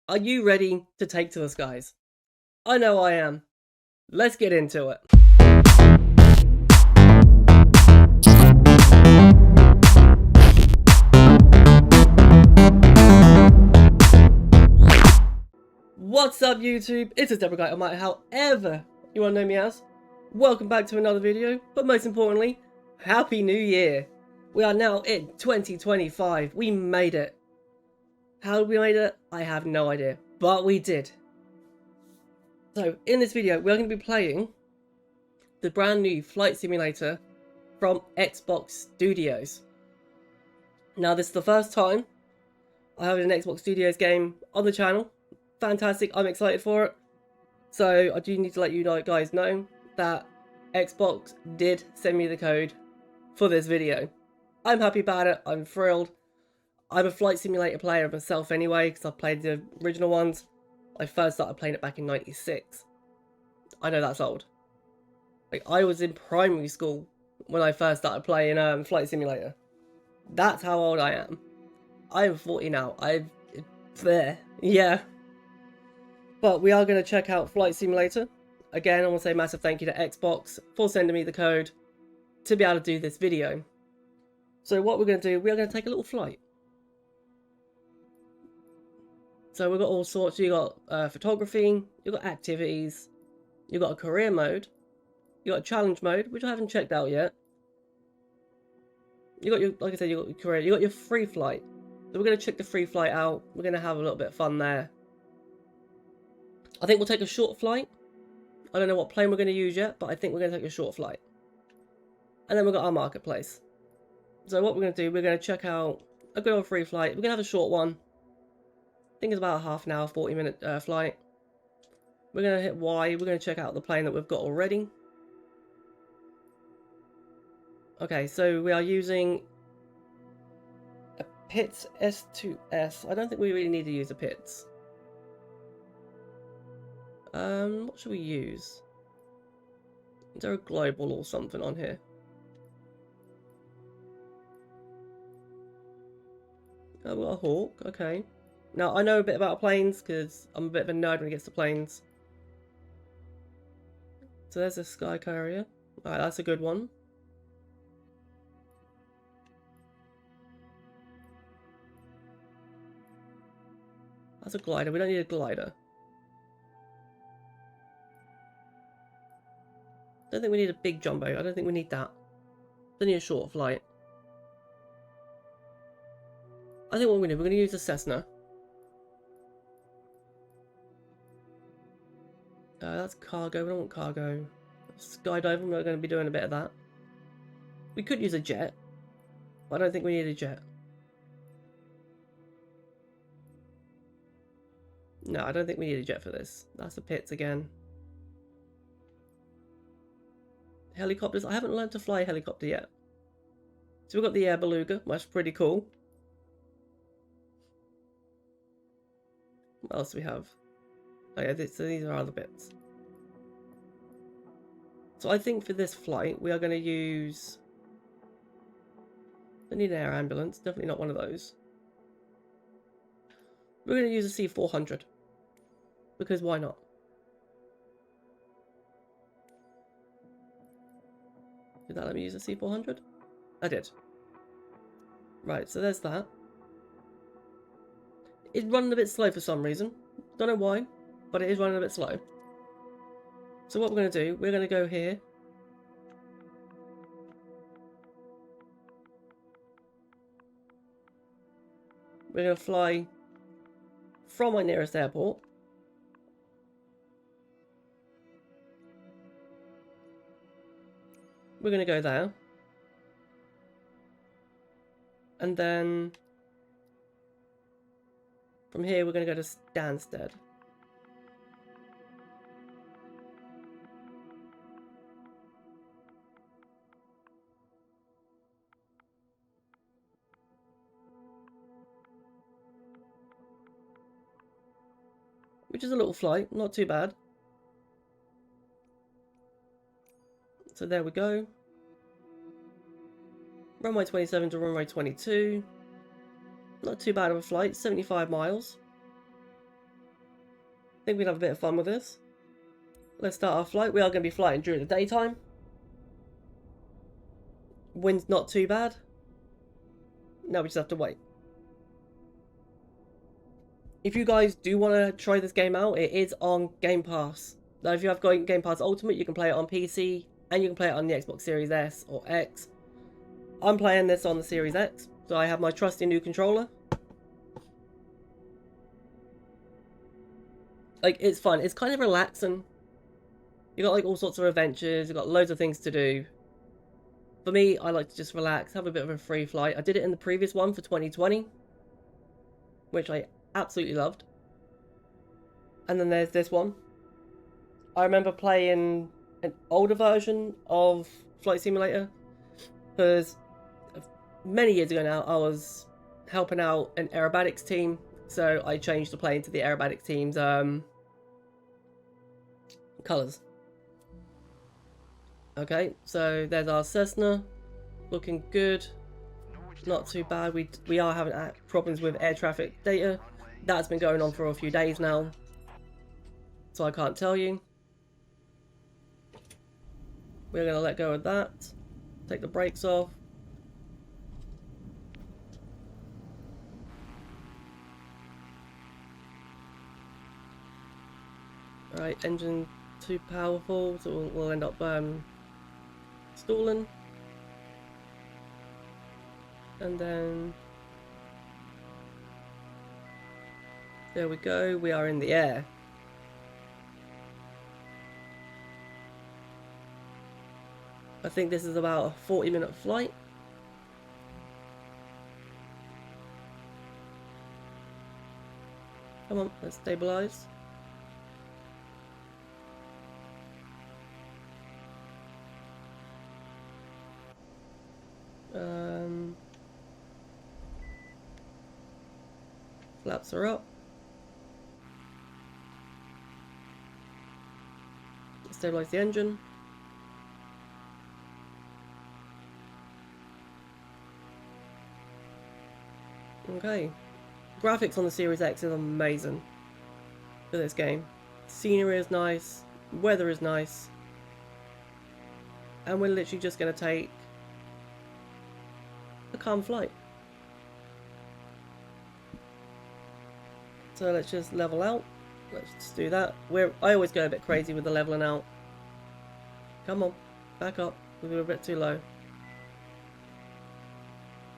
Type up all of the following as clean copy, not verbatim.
Are you ready to take to the skies? I know I am. Let's get into it. What's up YouTube? It's a Deborah guy, no matter however you want to know me as. Welcome back to another video, but most importantly, Happy New Year! We are now in 2025. We made it. How we made it, I have no idea, but we did. So in this video, we're going to be playing the brand new flight simulator from Xbox Studios. Now this is the first time I have an Xbox Studios game on the channel. Fantastic, I'm excited for it. So I do need to let you guys know that Xbox did send me the code for this video. I'm happy about it, I'm thrilled. I'm a flight simulator player myself anyway, because I've played the original ones. I first started playing it back in '96. I know that's old. Like, I was in primary school when I first started playing flight simulator. That's how old I am. I'm 40 now. I'm there. Yeah. But we are going to check out Flight Simulator. Again, I want to say a massive thank you to Xbox for sending me the code to be able to do this video. So what we're going to do, we're going to take a little flight. So we've got all sorts. You've got photography, you've got activities, you've got a career mode, you've got a challenge mode, which I haven't checked out yet. You got your, like I said, you got your career, you got your free flight. So we're going to check the free flight out. We're going to have a little bit of fun there. I think we'll take a short flight. I don't know what plane we're going to use yet, but I think we're going to take a short flight. And then we've got our marketplace. So what we're going to do, we're going to check out a good old free flight. We're going to have a short one. I think it's about a half an hour, 40-minute flight. We're going to hit Y. We're going to check out the plane that we've got already. Okay, so we are using a Pitts S2S. I don't think we really need to use a Pitts. What should we use? Is there a global or something on here? Oh, we've got a Hawk, okay. Now, I know a bit about planes, because I'm a bit of a nerd when it gets to planes. So there's a Sky Carrier. Alright, that's a good one. That's a glider. We don't need a glider. I don't think we need a big jumbo. I don't think we need that. We need a short flight. I think what we're going to use a Cessna. That's cargo. We don't want cargo. Skydiving, we're going to be doing a bit of that. We could use a jet. But I don't think we need a jet. No, I don't think we need a jet for this. That's the Pitts again. Helicopters. I haven't learned to fly a helicopter yet. So we've got the Air Beluga. That's pretty cool. What else do we have? Oh yeah, so these are other bits. So I think for this flight, we are going to use... I need an air ambulance. Definitely not one of those. We're going to use a C-400. Because why not? Did that let me use a C-400? I did. Right, so there's that. It's running a bit slow for some reason. Don't know why, but it is running a bit slow. So what we're going to do, we're going to go here. We're going to fly from my nearest airport. We're going to go there. And then from here we're going to go to Stansted. Which is a little flight, not too bad. So there we go. Runway 27 to runway 22. Not too bad of a flight, 75 miles. I think we'd have a bit of fun with this. Let's start our flight. We are going to be flying during the daytime. Wind's not too bad. Now we just have to wait. If you guys do want to try this game out, it is on Game Pass. Now, if you have got Game Pass Ultimate, you can play it on PC, and you can play it on the Xbox Series S or X. I'm playing this on the Series X, so I have my trusty new controller. Like, it's fun. It's kind of relaxing. You got like all sorts of adventures. You got loads of things to do. For me, I like to just relax, have a bit of a free flight. I did it in the previous one for 2020, which I absolutely loved. And then there's this one. I remember playing an older version of Flight Simulator because many years ago now I was helping out an aerobatics team, so I changed the plane to the aerobatics team's colours. Okay, so there's our Cessna, looking good, not too bad. We are having problems with air traffic data. That's been going on for a few days now, so I can't tell you. We're going to let go of that, take the brakes off. Alright, engine too powerful, so we'll end up stalling. And then there we go, we are in the air. I think this is about a 40-minute flight. Come on, let's stabilize. Flaps are up. Stabilize the engine. Okay. Graphics on the Series X is amazing for this game. Scenery is nice, weather is nice. And we're literally just going to take a calm flight. So let's just level out. Let's just do that. I always go a bit crazy with the leveling out. Come on, back up. We're a bit too low.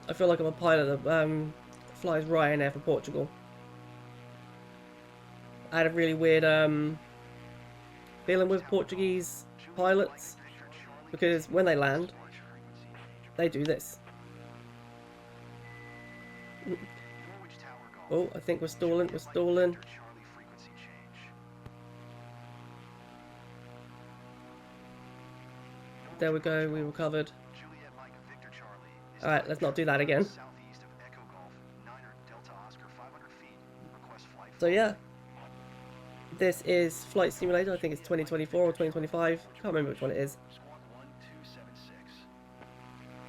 I feel like I'm a pilot that flies Ryanair for Portugal. I had a really weird feeling with Portuguese pilots because when they land, they do this. Oh, I think we're stalling. We're stalling. There we go. We recovered. All right, let's not do that again. So yeah, this is Flight Simulator. I think it's 2024 or 2025. Can't remember which one it is.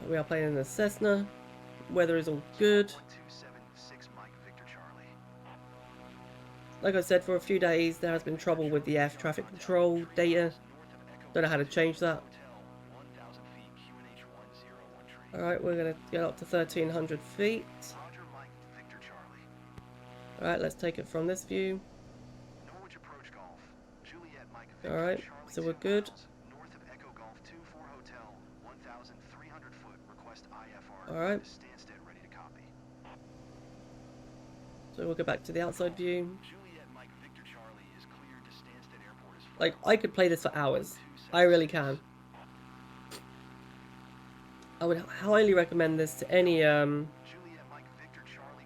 We are playing in the Cessna. Weather is all good. Like I said, for a few days there has been trouble with the air traffic control data. Don't know how to change that. Alright, we're going to get up to 1300 feet. Alright, let's take it from this view. Alright, so we're good. Alright. So we'll go back to the outside view. Like, I could play this for hours. I really can. I would highly recommend this to any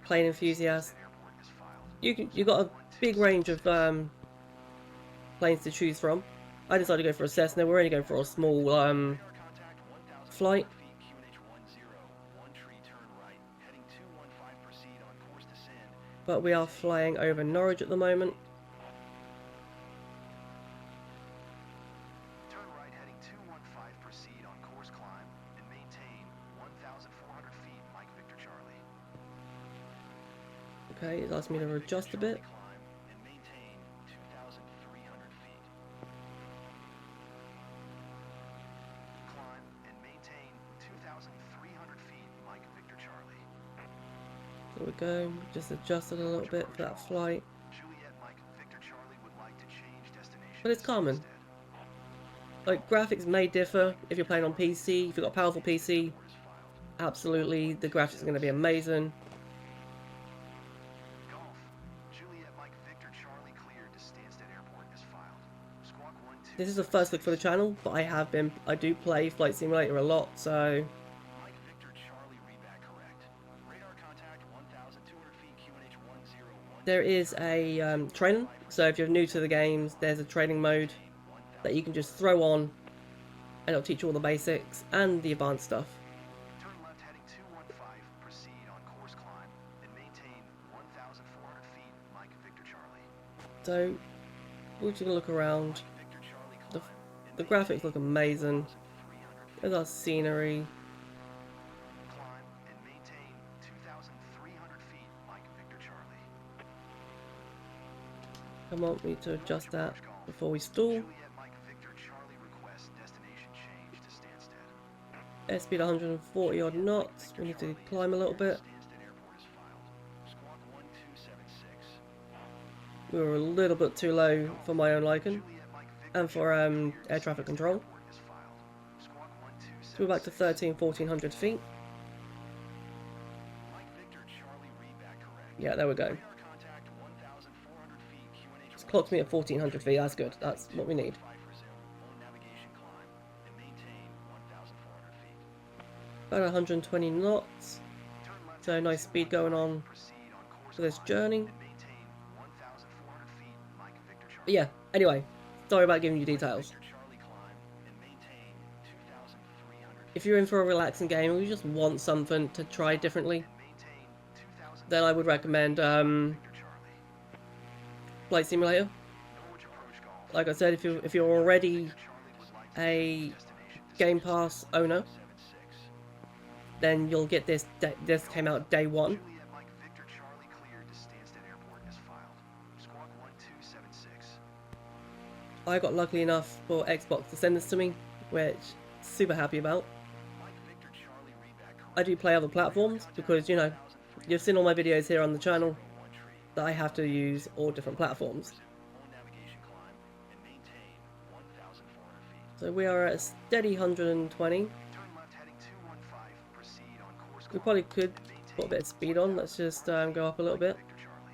plane enthusiast. You got a big range of planes to choose from. I decided to go for a Cessna. We're only going for a small flight. But we are flying over Norwich at the moment. Okay, it's asked me to adjust a bit. There we go. Just adjusted a little bit for that flight. But it's common. Like, graphics may differ if you're playing on PC. If you've got a powerful PC, absolutely, the graphics are going to be amazing. This is the first look for the channel, but I do play Flight Simulator a lot, so there is a training. So if you're new to the games, there's a training mode that you can just throw on, and it'll teach you all the basics and the advanced stuff. Turn left heading 215, proceed on course climb, and maintain 1,400 feet, Mike Victor Charlie. So we're just gonna look around. The graphics look amazing. There's our scenery. Climb and maintain 2,300 feet, Mike Victor Charlie. Come on, we need to adjust that before we stall. Juliet Mike Victor Charlie requests destination change to Stansted. Airspeed 140 odd knots. We need to climb a little bit. Stansted Airport is filed. Squawk 1276. We were a little bit too low for my own liking, Juliet Mike Victor and for air traffic control. Airport is filed. Squawk 1276. So we're back to 1400 feet. Mike Victor Charlie read back correct. Yeah, there we go. Radar contact 1,400 feet, QNH It's clocked me at 1400 feet. That's good. That's what we need. 5 for Zoom. Own navigation climb and maintain 1,400 feet. About 120 knots. Turn left So nice speed going on proceed on course for this climb journey. and maintain 1,400 feet, Mike Victor Charlie. But yeah, anyway, sorry about giving you details. Victor Charlie climb and maintain 2,300 If you're in for a relaxing game or you just want something to try differently, maintain 2,000 then I would recommend Victor Charlie. Flight Simulator. Norwich approach golf. Like I said, if you're already Charlie would like to a destination Game Pass owner, 76. then you'll get this. This came out day one. Juliet Mike Victor Charlie cleared to Stansted Airport is filed. Squawk 1276. I got lucky enough for Xbox to send this to me, which super happy about. Mike Victor Charlie read back correct. I do play other platforms because, you know, you've seen all my videos here on the channel One tree. that I have to use all different platforms. Own navigation climb and maintain 1,400 feet. So we are at a steady 120. Turn left heading 215. Proceed on course We climb probably could and maintain put a bit of speed on. Let's just go up a little bit. Victor Charlie.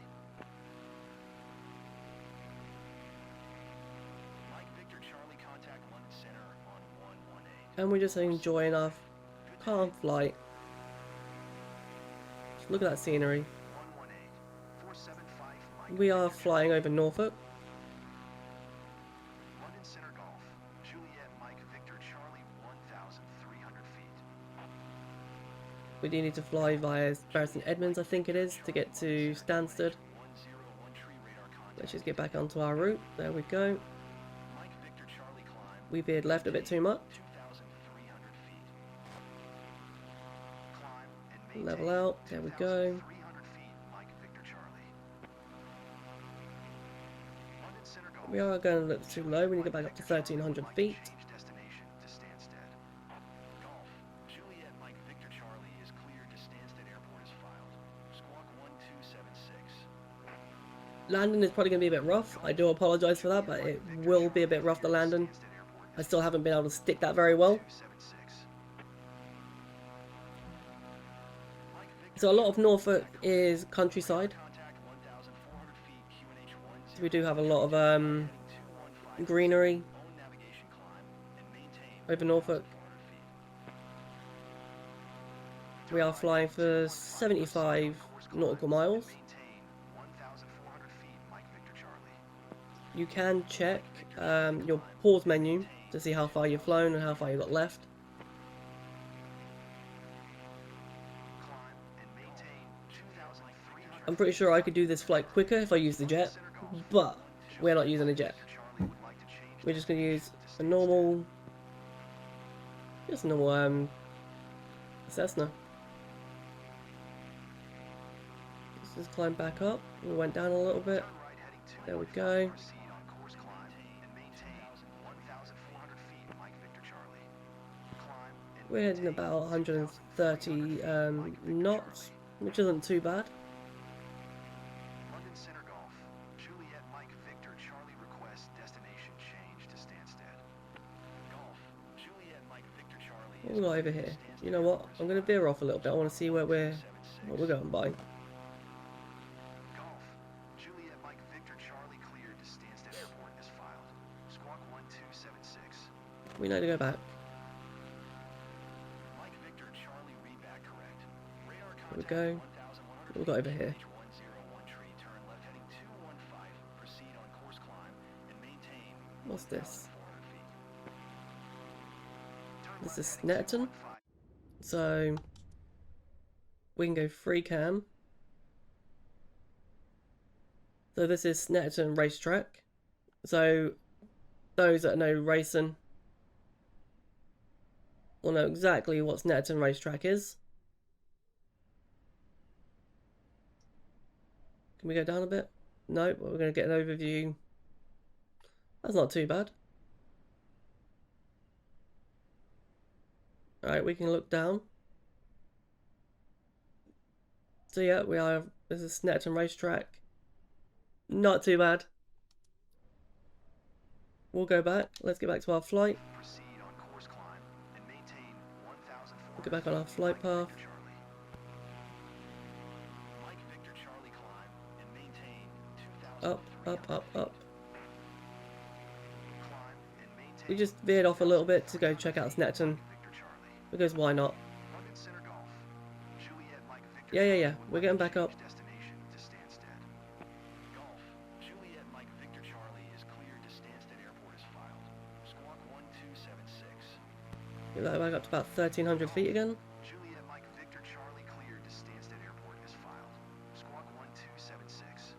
Mike Victor Charlie contact London Center on 118. And we're just enjoying our calm flight. Just look at that scenery. 118. 475 Mike. We are flying over Norfolk. London Center Golf. Juliet Mike Victor Charlie 1,300 feet. We do need to fly via Barriston Edmonds, I think it is, to get to Stansted. 101 tree radar contact. Let's just get back onto our route. There we go. Mike Victor Charlie climb We veered left a bit too much. 2,300 feet. Climb and Level maintain out. There we go. 300 feet, Mike Victor Charlie. London Center Golf. We are going a little too low. We need to get back up to 1,300 feet. Change destination to Stansted. Golf. Juliet Mike Victor Charlie is cleared to Stansted Airport is filed. Squawk 1276. Landing is probably going to be a bit rough. I do apologise for that, but it will be a bit rough, the landing. Stansted Airport I still haven't been able to stick that very well. 276. Mike Victor So a lot of Norfolk is countryside. contact 1,400 feet QNH 10. So we do have a lot of 215. greenery Own navigation climb and maintain over Norfolk. 400 feet. We are flying for 75 nautical miles. Maintain 1,400 feet, Mike Victor Charlie. You can check your pause menu to see how far you've flown and how far you've got left. Climb and maintain 2,300 I'm pretty sure I could do this flight quicker if I used the jet, but we're not using a jet. Charlie would like to change We're just going to use a normal, Cessna. Let's just climb back up. We went down a little bit. Turn right heading 2. There we go. Proceed on course climb and maintain 1,400 feet, Mike Victor Charlie. Climb and We're heading about 130 knots which isn't too bad. London Center Golf. Juliet Mike Victor Charlie requests destination change to Stansted. Golf. Juliet Mike Victor Charlie. What we got over here? You know what? I'm going to veer off a little bit. I want to see where we're going by. Golf. Juliet Mike Victor Charlie cleared to Stansted Airport is filed. Squawk 1276. We know to go back. Mike Victor Charlie read back correct. Radar Here we contact go. What we got over here? 101 tree, turn left heading 215. Proceed on course climb and maintain. What's this? 1,400 feet. Turn This left is heading Snetterton. 215. So we can go free cam. So this is Snetterton Racetrack. So those that know racing will know exactly what Snetterton Racetrack is. Can we go down a bit? No, but we're going to get an overview. That's not too bad. Alright, we can look down. So yeah, this is Snetterton Racetrack. Not too bad. We'll go back. Let's get back to our flight. Proceed on course climb and maintain 1,400 We'll get back on our flight path. Mike Victor Charlie climb and maintain 2,000. Up, up, up, up. Climb and maintain. We just veered off a little bit to go check out Snetterton. Victor Charlie. Because why not? London Center Golf. Juliet Mike Victor. Yeah. We're getting back up. Destination to Stansted. Golf. Juliet Mike Victor Charlie is cleared to Stansted Airport is filed. Squawk 1276. Get that back up to about 1,300 feet again. Juliet Mike Victor Charlie cleared to Stansted Airport is filed. Squawk 1276.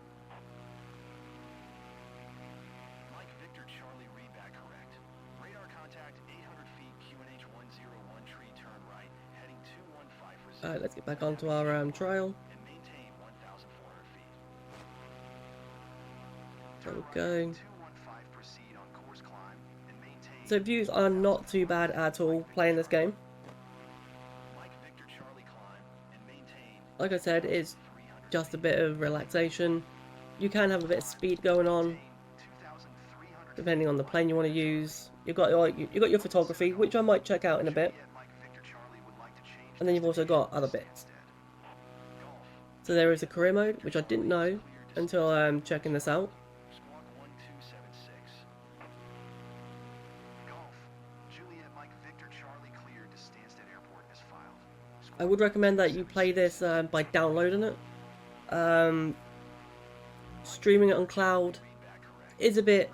Mike Victor Charlie read back correct. Radar contact 800 feet QNH 101 tree turn right heading 215 for Alright, let's get back onto our trial. and maintain 1,400 feet. There we Turn go. right 215 proceed on course climb and maintain. So views are not too bad at all playing this game. Mike Victor Charlie climb and maintain Like I said, it's 300 just a bit of relaxation. You can have a bit of speed going on, 2,300 depending on the plane you want to use. You've got your photography, which I might check out in a bit, Juliet Mike Victor Charlie would like to change and then you've also got other bits. Golf. So there is a career mode, which I didn't know until checking this out. Squawk 1276. Golf. Juliet Mike Victor Charlie cleared to Stansted Airport is filed. Squawk I would recommend that you play this by downloading it. Streaming it on cloud is a bit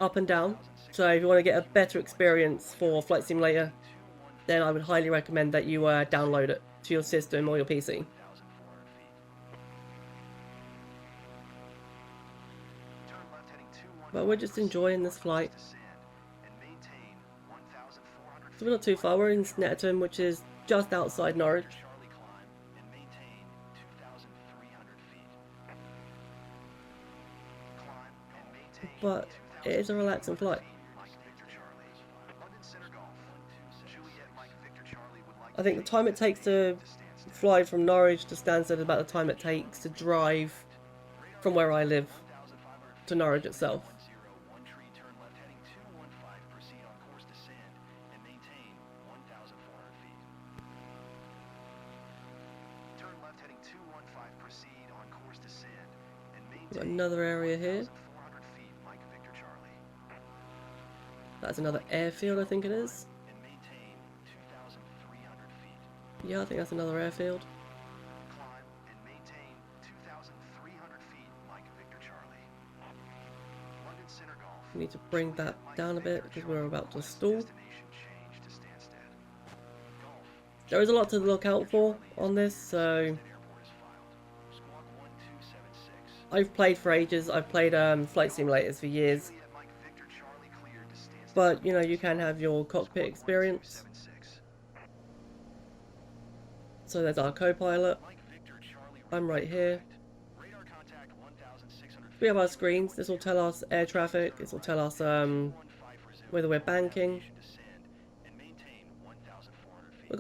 up and down, so if you want to get a better experience for Flight Simulator, then I would highly recommend that you download it to your system or your PC. 1,400 feet. Turn left heading 215. But we're just enjoying this flight. Descend and maintain 1,400 So we're not too far, we're in Snetterton, which is just outside Norwich. Charlie climb and maintain 2,300 feet. Climb and maintain. But it is a relaxing flight. Mike Victor Charlie. London Center Golf. Juliet Mike Victor Charlie would like I think the time it takes to fly from Norwich to Stansted is about the time it takes to drive from where I live to Norwich itself. 101 tree turn left heading 215 proceed on course descend and maintain 1,400 feet. Turn left heading 215 proceed on course descend and We've got maintain another area here. 1,400 feet Mike Victor Charlie. That's another airfield, I think it is. And maintain 2,300 feet. Yeah, I think that's another airfield. Climb and maintain 2,300 feet Mike Victor Charlie. London Center Golf. We need to bring that down a bit because we're about to stall. Destination change to Stansted. Golf. There is a lot to look out for on this, so Airport is filed. Squawk 1276. I've played for ages. I've played flight simulators for years, Juliet Mike Victor Charlie cleared to Stansted. but you know, you can have your cockpit experience. 1276. So there's our co-pilot. Mike Victor Charlie. I'm right here. Radar contact 1,600 We have our screens. This will tell us air traffic. This will tell us whether we're banking. Descend and maintain 1,400 feet.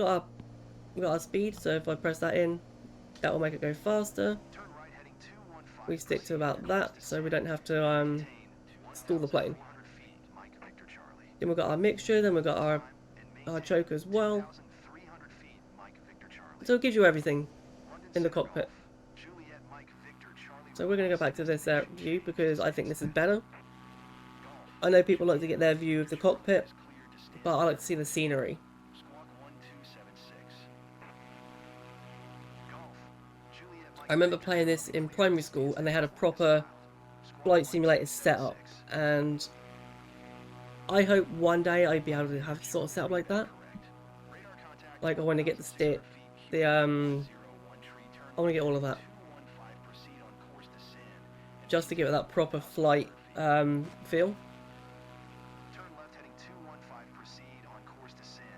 We got our speed. So if I press that in, That will make it go faster. Turn right heading 215. We stick to Proceed about on that, course so we descent. don't have to Maintain stall the plane. 1,400 feet, Mike Victor Charlie. Then we've got our mixture, then we've got Climb and our maintain choke as well. 2,300 feet, Mike Victor Charlie. So it gives you everything London in the Center cockpit. Golf. Juliet Mike Victor Charlie. So we're going to go back to this Destination view change because to I think this is Stansted. better. Golf. I know people like to get their view of the cockpit, Is clear to Stansted. but I like to see the scenery. Squawk 1276. Golf. Juliet Mike I remember Victor playing this Charlie in clear primary to school and they Stansted had a Airport is proper filed. Squawk flight simulator setup, 1276. and I hope one day I'd be able to have sort of setup like that. Radar contact. Like I want to get the stick, the I want to get all of that, 215. Proceed on course descend. just to give it that proper flight feel. Turn left heading 215. Proceed on course descend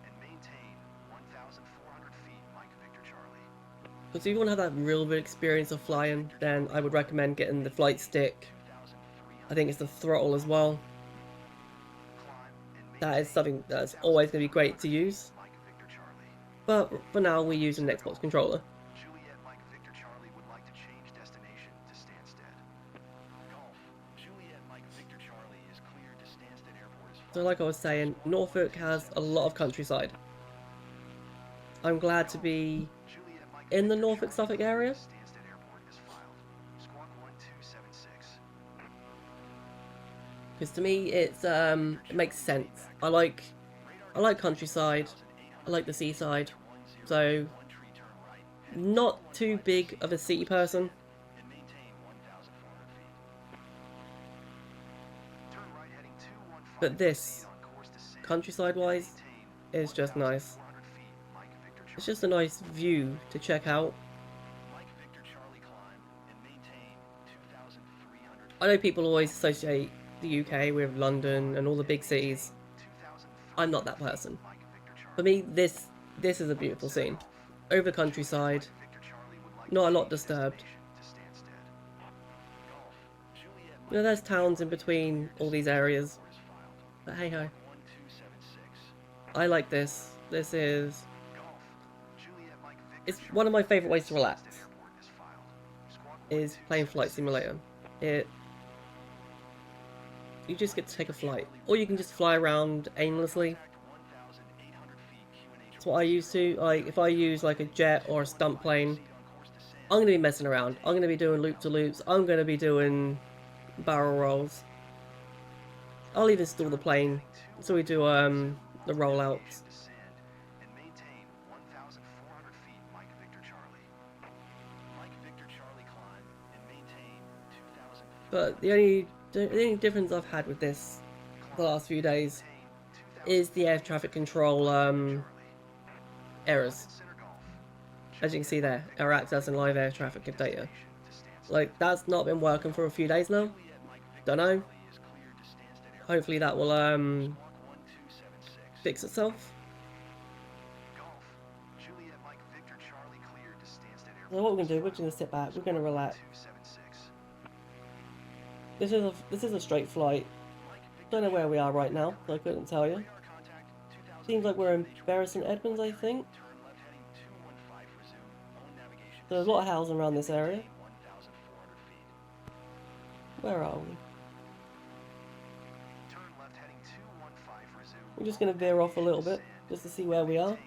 and maintain 1,400 feet, Mike Victor Charlie. Because if you want to have that real good experience of flying, then I would recommend getting the flight stick. 2,300. I think it's the throttle as well. Climb and That is maintain something that's always going to be great to use. Mike Victor Charlie. But for now, we use an Xbox controller. Juliet Mike Victor Charlie would like to change destination to Stansted. Golf. Juliet Mike Victor Charlie is cleared to Stansted Airport is So like I was saying, Norfolk has a lot of countryside. I'm glad to be Juliet Mike in the Victor Norfolk Charlie Suffolk area. Stansted Airport is filed. Squawk 1276. Because to me, it makes sense. I like countryside. I like the seaside. So not too big of a city person, And maintain 1,400 feet. Turn right heading 215. but this Proceed on course descend. countryside wise Maintain is just nice. 1,400 feet, Mike Victor Charlie. It's just a nice view to check out. Mike Victor Charlie climb and maintain 2,300 feet. I know people always associate the UK with London and all the big cities. I'm not that person. Mike Victor Charlie. For me, this is a beautiful scene. Over the countryside, Victor Charlie would like not a to lot change disturbed. destination to Stansted. Golf. Juliet You know, there's towns in between all these areas. Mike is filed. But hey ho, 1276. I like this. This is, Golf. Juliet Mike Victor it's Charlie one of my favourite ways to relax, Stansted Airport is filed. Squawk is playing Flight 1276. Simulator. You just get to take a flight. Or you can just fly around aimlessly. Contact 1,800 feet QNH. That's what I used to. Like, if I use like a jet or a stunt plane, Proceed on course descend. I'm going to be messing around. I'm going to be doing loop-to-loops. I'm going to be doing barrel rolls. I'll even stall the plane. So we do the rollouts. Descend and maintain 1,400 feet, Mike Victor Charlie. Mike Victor Charlie climb and maintain 2,000 feet. But the only difference I've had with this the last few days is the air traffic control errors. As you can see there, error access and live air traffic data. Like, that's not been working for a few days now. Don't know. Hopefully that will fix itself. So what we're gonna do, we're gonna sit back, we're gonna relax. This is a straight flight. Don't know where we are right now, so I couldn't tell you. Seems like we're in Bury St Edmunds, I think. There's a lot of housing around this area. Where are we? We're just gonna veer off a little bit, just to see where we are.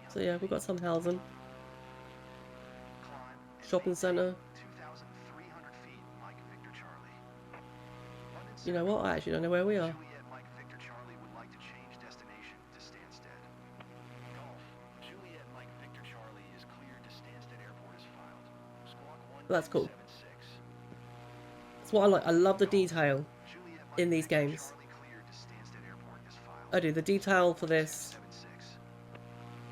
So yeah, we've got some housing. Shopping centre. You know what? I actually don't know where we are. Juliet Mike Victor Charlie would like to change destination to Stansted. Golf. Juliet Mike Victor Charlie is cleared to Stansted Airport is filed. Squawk That's cool. 1276. That's what I like. I love the detail Juliet Mike in these Victor games. Charlie cleared to Stansted Airport is filed. I do. The detail for this 76.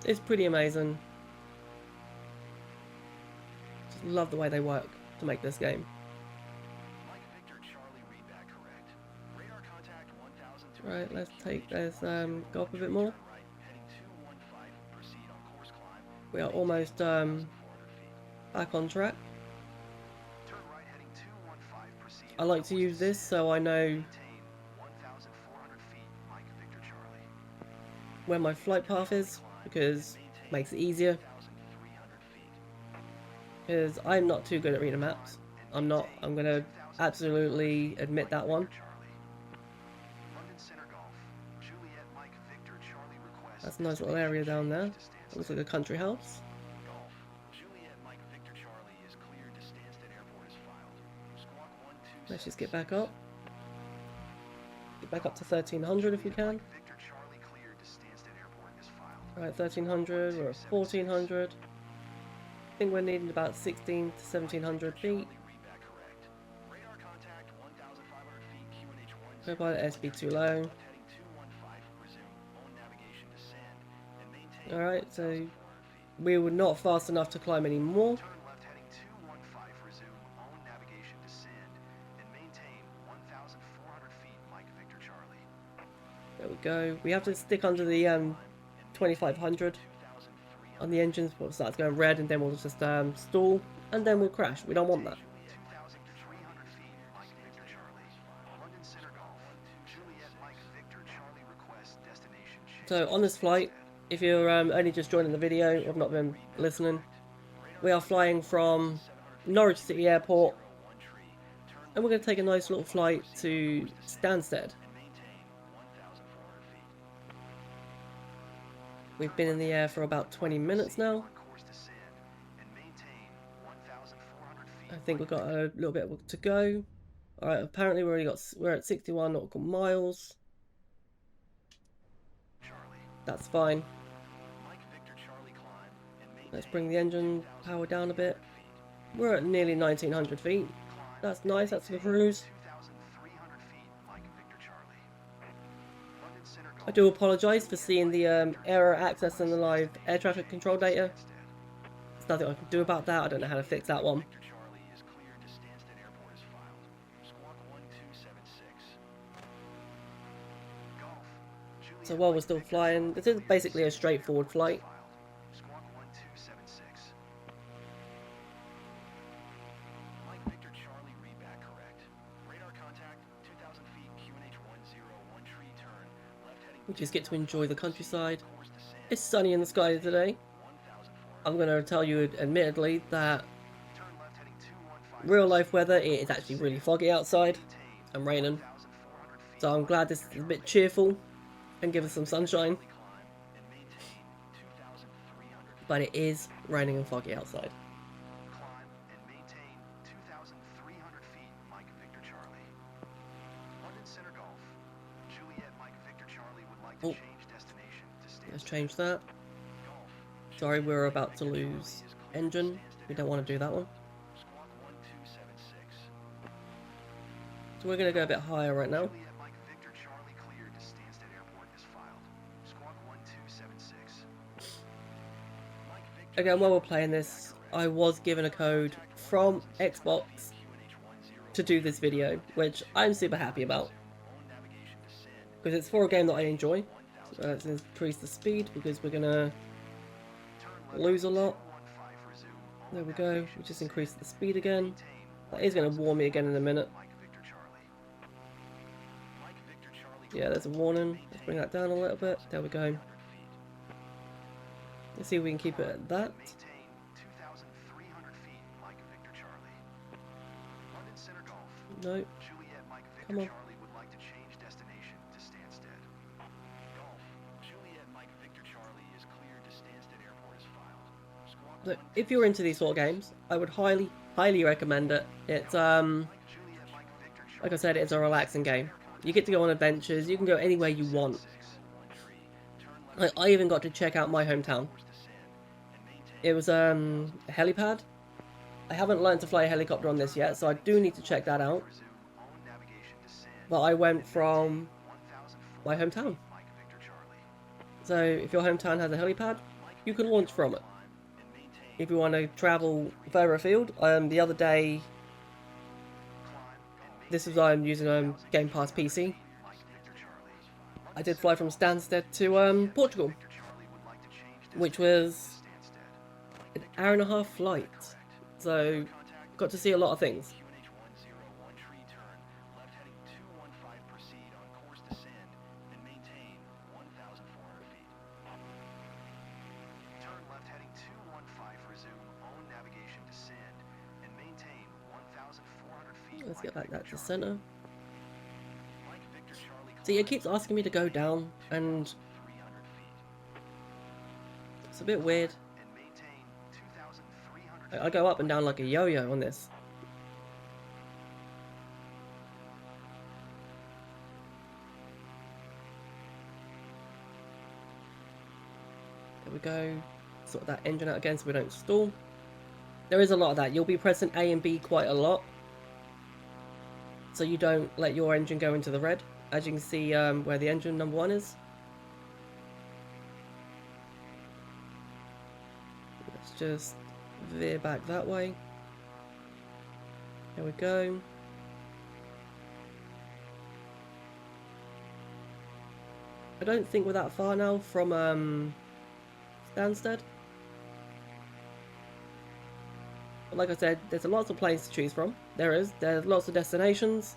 is pretty amazing. Just love the way they work to make this game. Mike Victor Charlie readback correct. Radar contact 1,000. Right, let's go up a bit more. Right, heading 215. Proceed on course climb. We are almost 400 feet. back on track. Turn right heading 215. Proceed. I like to use this so I know Maintain 1,400 where my flight path is, because it makes it easier. Because I'm not too good at reading maps. I'm gonna absolutely admit that one. That's a nice little area down there. Looks like a country house. Let's just get back up. Get back up to 1300 if we can. Alright, 1300 or 1400. I think we're needing about 16 to 1700 feet. Go by the SB too low. Alright, so we were not fast enough to climb any more. There we go. We have to stick under the 2500 on the engines. We'll start going red and then we'll just stall and then we'll crash. We don't want that. So on this flight, if you're only just joining the video, or not been listening, we are flying from Norwich City Airport and we're going to take a nice little flight to Stansted. We've been in the air for about 20 minutes now. I think we've got a little bit to go. Alright, apparently we're at 61 nautical miles. That's fine. Let's bring the engine power down a bit. We're at nearly 1900 feet. That's nice, that's the cruise. I do apologise for seeing the error accessing the live air traffic control data. There's nothing I can do about that. I don't know how to fix that one. So while we're still flying, this is basically a straightforward flight. We just get to enjoy the countryside. It's sunny in the sky today. I'm going to tell you admittedly that real life weather, it is actually really foggy outside and raining. So I'm glad this is a bit cheerful and give us some sunshine. But it is raining and foggy outside. Oh, let's change that. Sorry, we're about to lose engine. We don't want to do that one. So we're going to go a bit higher right now. Again, while we're playing this, I was given a code from Xbox to do this video, which I'm super happy about. Because it's for a game that I enjoy. So let's increase the speed because we're gonna lose a lot. There we go. We just increased the speed again. That is gonna warn me again in a minute. Yeah, there's a warning. Let's bring that down a little bit. There we go. Let's see if we can keep it at that. No. Come on. So if you're into these sort of games, I would highly recommend it. It's like I said, it's a relaxing game. You get to go on adventures, you can go anywhere you want. I even got to check out my hometown. It was a helipad. I haven't learned to fly a helicopter on this yet, so I do need to check that out. But I went from my hometown. So if your hometown has a helipad, you can launch from it. If you want to travel further afield, the other day, this is I'm using Game Pass PC. I did fly from Stansted to Portugal, which was an hour-and-a-half flight. So got to see a lot of things. Let's get back that to center. Mike Victor Charlie See, it keeps asking me to go down, and 300 feet. it's a bit weird. And maintain 2,300 I go up and down like a yo-yo on this. There we go. Sort that engine out again so we don't stall. There is a lot of that. You'll be pressing A and B quite a lot, so you don't let your engine go into the red. As you can see where the engine number 1 is. Let's just veer back that way. There we go. I don't think we're that far now from Stansted. But like I said, there's lots of planes to choose from. There's lots of destinations.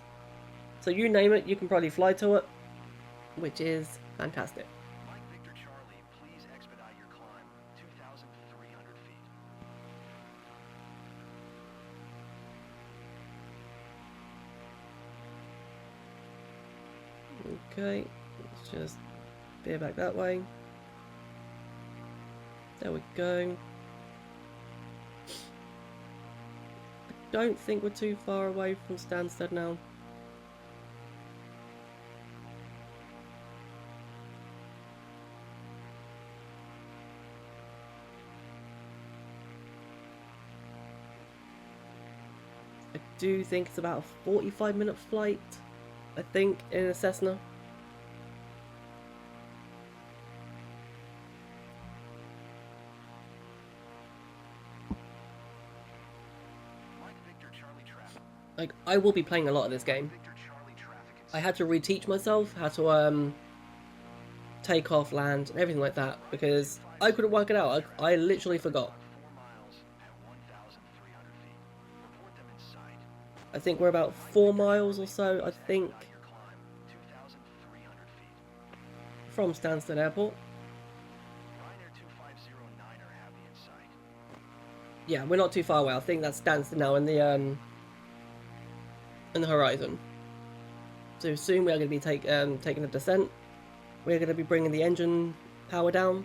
So you name it, you can probably fly to it, which is fantastic. Mike Victor Charlie, please expedite your climb. 2,300 feet. Okay, let's just veer back that way. There we go. I don't think we're too far away from Stansted now. I do think it's about a 45-minute flight, I think, in a Cessna. Mike Victor Charlie traffic. Like, I will be playing a lot of this game. Victor Charlie traffic. I had to reteach myself how to take off, land, and everything like that, because I couldn't work it out. I literally forgot. 4 miles at 1,300 feet. Report them in sight. I think we're about 4 miles or so, I think, Expedite your climb. 2,300 feet. from Stansted Airport. Ryanair 2509er have you in sight. Yeah, we're not too far away. I think that's Stansted now in the horizon. So soon we are going to be taking a descent. We're going to be bringing the engine power down.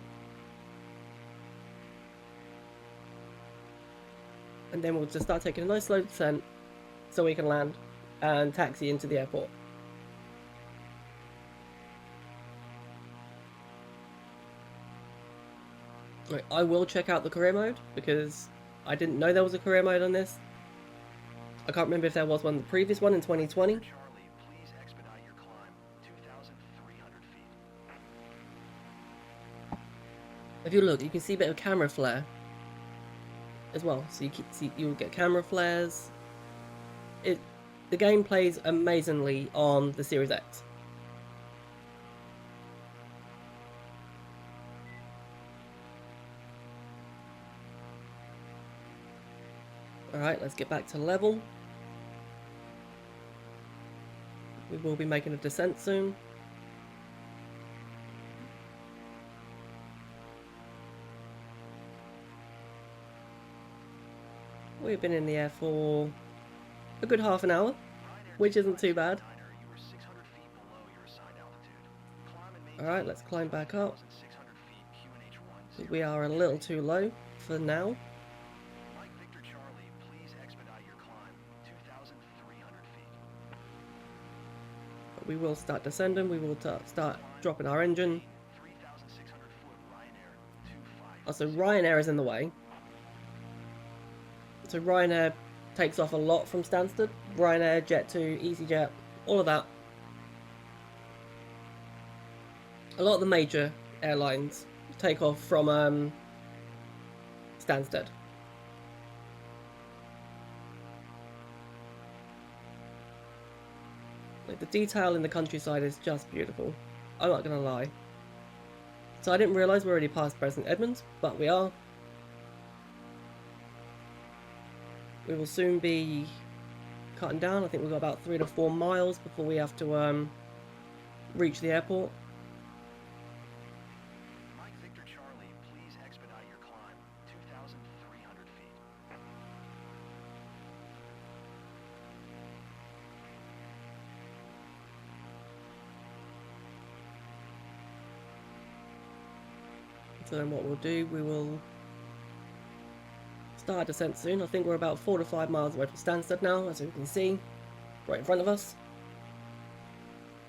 And then we'll just start taking a nice slow descent so we can land and taxi into the airport. Right, I will check out the career mode because I didn't know there was a career mode on this. I can't remember if there was one, the previous one in 2020. Charlie, please expedite your climb. 2,300 feet. If you look, you can see a bit of camera flare as well. So you'll get camera flares. The game plays amazingly on the Series X. Alright, let's get back to level. We will be making a descent soon. We've been in the air for a good half an hour, which isn't too bad. You were 600 feet below your assigned altitude. Climb and maintain Alright, let's climb back up. 1,600 feet, QNH1. We are a little too low for now. Mike Victor Charlie, please expedite your climb. 2,300 feet. But we will start descending. We will start dropping our engine. 3,600 foot Ryanair 25. Oh, so Ryanair is in the way. So Ryanair takes off a lot from Stansted. Ryanair, Jet2, EasyJet, all of that. A lot of the major airlines take off from Stansted. Like, the detail in the countryside is just beautiful. I'm not gonna lie. So I didn't realise we're already past President Edmunds, but we are. We will soon be cutting down. I think we've got about 3 to 4 miles before we have to reach the airport. Mike Victor Charlie, please expedite your climb. 2,300 feet. So then what we'll do, we will start descent soon. I think we're about 4 to 5 miles away from Stansted now, as you can see, right in front of us.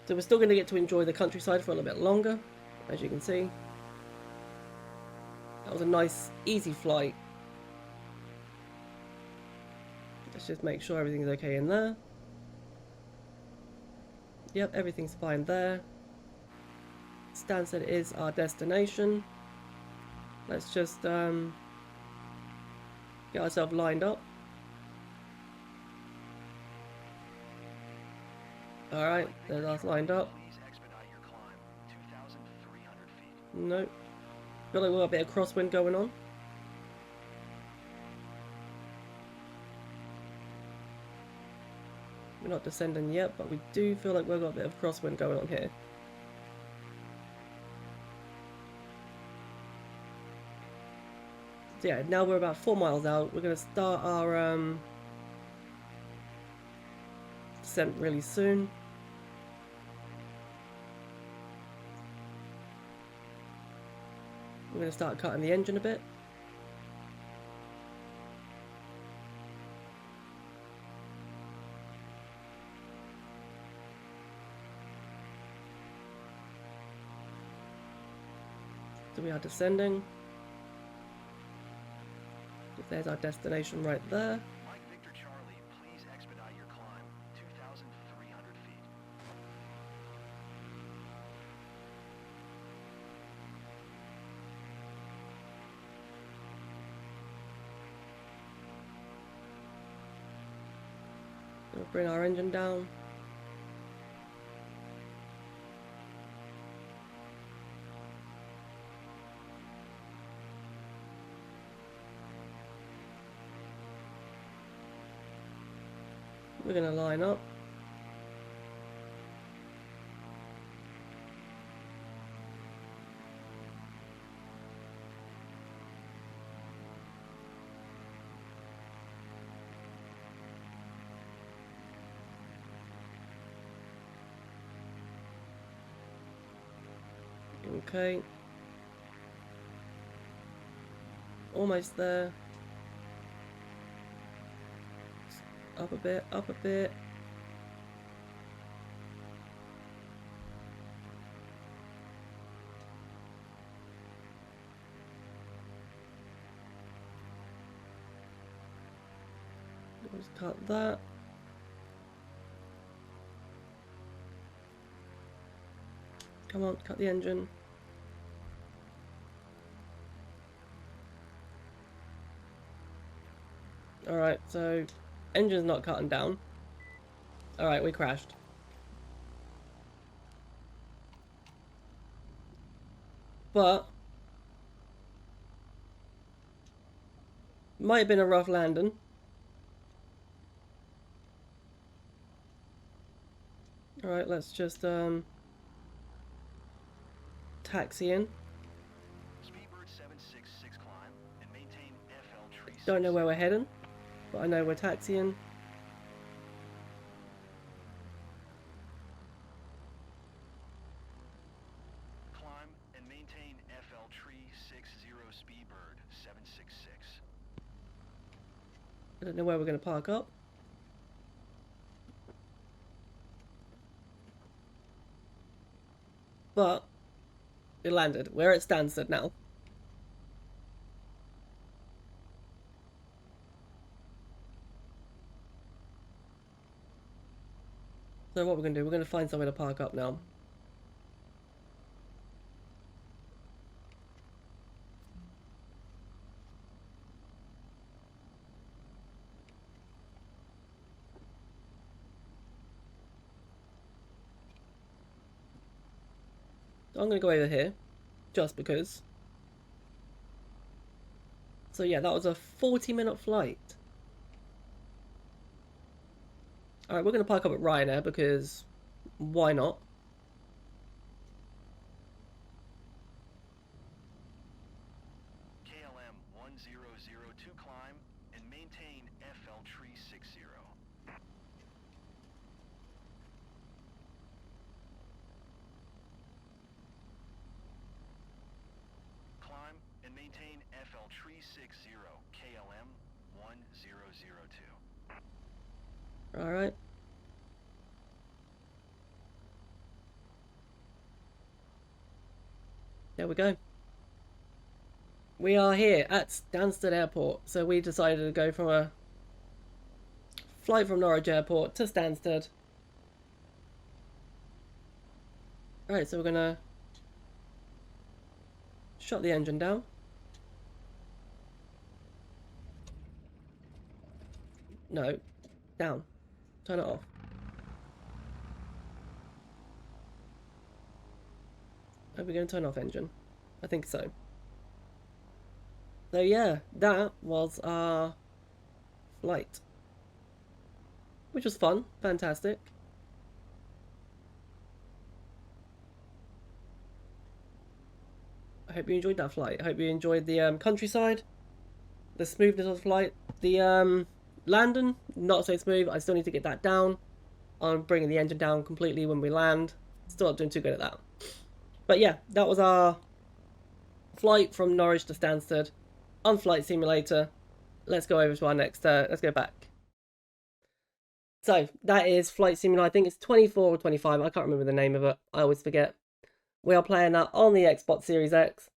So we're still going to get to enjoy the countryside for a little bit longer, as you can see. That was a nice, easy flight. Let's just make sure everything's okay in there. Yep, everything's fine there. Stansted is our destination. Let's just get ourselves lined up. Alright, there's us lined up. Nope. Got a little bit of crosswind going on. We're not descending yet, but we do feel like we've got a bit of crosswind going on here. So yeah, now we're about 4 miles out. We're going to start our descent really soon. We're going to start cutting the engine a bit. So we are descending. There's our destination right there. Mike Victor Charlie, please expedite your climb. 2,300 feet. We'll bring our engine down. We're going to line up. Okay. Almost there. Up a bit, up a bit. Just cut that. Come on, cut the engine. Alright, so engine's not cutting down. Alright, we crashed. But might have been a rough landing. Alright, let's just taxi in. Speedbird 766 climb and maintain FL tree. Don't know where we're heading, but I know we're taxiing. Climb and maintain FL tree 60 Speedbird 766. I don't know where we're going to park up. But it landed. We're at Stansted now. So what we're going to do, we're going to find somewhere to park up now. I'm going to go over here, just because. So yeah, that was a 40-minute flight. Alright, we're going to park up at Ryanair, because why not? KLM 1002 climb and maintain FL tree 60. Climb 360 KLM 1002. All right. There we go. We are here at Stansted Airport. So we decided to go from a flight from Norwich Airport to Stansted. Alright, so we're gonna shut the engine down. No, down. Turn it off. Are we gonna turn off engine? I think so. So yeah, that was our flight, which was fun, fantastic. I hope you enjoyed that flight. I hope you enjoyed the countryside, the smoothness of the flight. The landing, not so smooth. I still need to get that down. I'm bringing the engine down completely when we land. Still not doing too good at that. But yeah, that was our flight from Norwich to Stansted on Flight Simulator. Let's go over to our next, let's go back. So that is Flight Simulator. I think it's 24 or 25. I can't remember the name of it. I always forget. We are playing that on the Xbox Series X.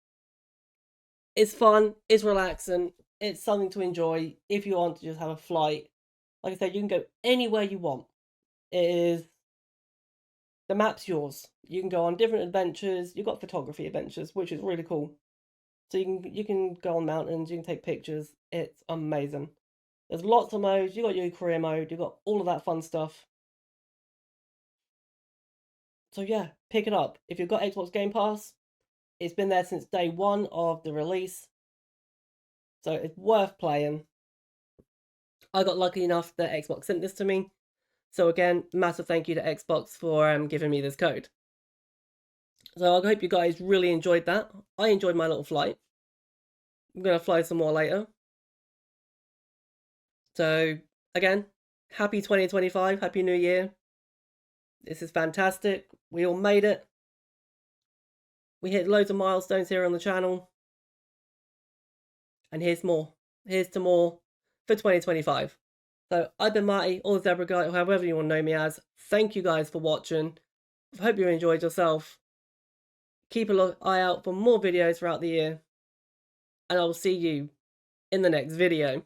It's fun. It's relaxing. It's something to enjoy if you want to just have a flight. Like I said, you can go anywhere you want. It is, the map's yours. You can go on different adventures. You've got photography adventures, which is really cool. So you can go on mountains. You can take pictures. It's amazing. There's lots of modes. You got your career mode. You got all of that fun stuff. So yeah, pick it up. If you've got Xbox Game Pass, it's been there since day one of the release. So it's worth playing. I got lucky enough that Xbox sent this to me. So again, massive thank you to Xbox for giving me this code. So I hope you guys really enjoyed that. I enjoyed my little flight. I'm going to fly some more later. So again, happy 2025, happy new year. This is fantastic. We all made it. We hit loads of milestones here on the channel. And here's more. Here's to more for 2025. So I've been Marty, or the Zebra Guy, or however you want to know me as. Thank you guys for watching. I hope you enjoyed yourself. Keep an eye out for more videos throughout the year. And I will see you in the next video.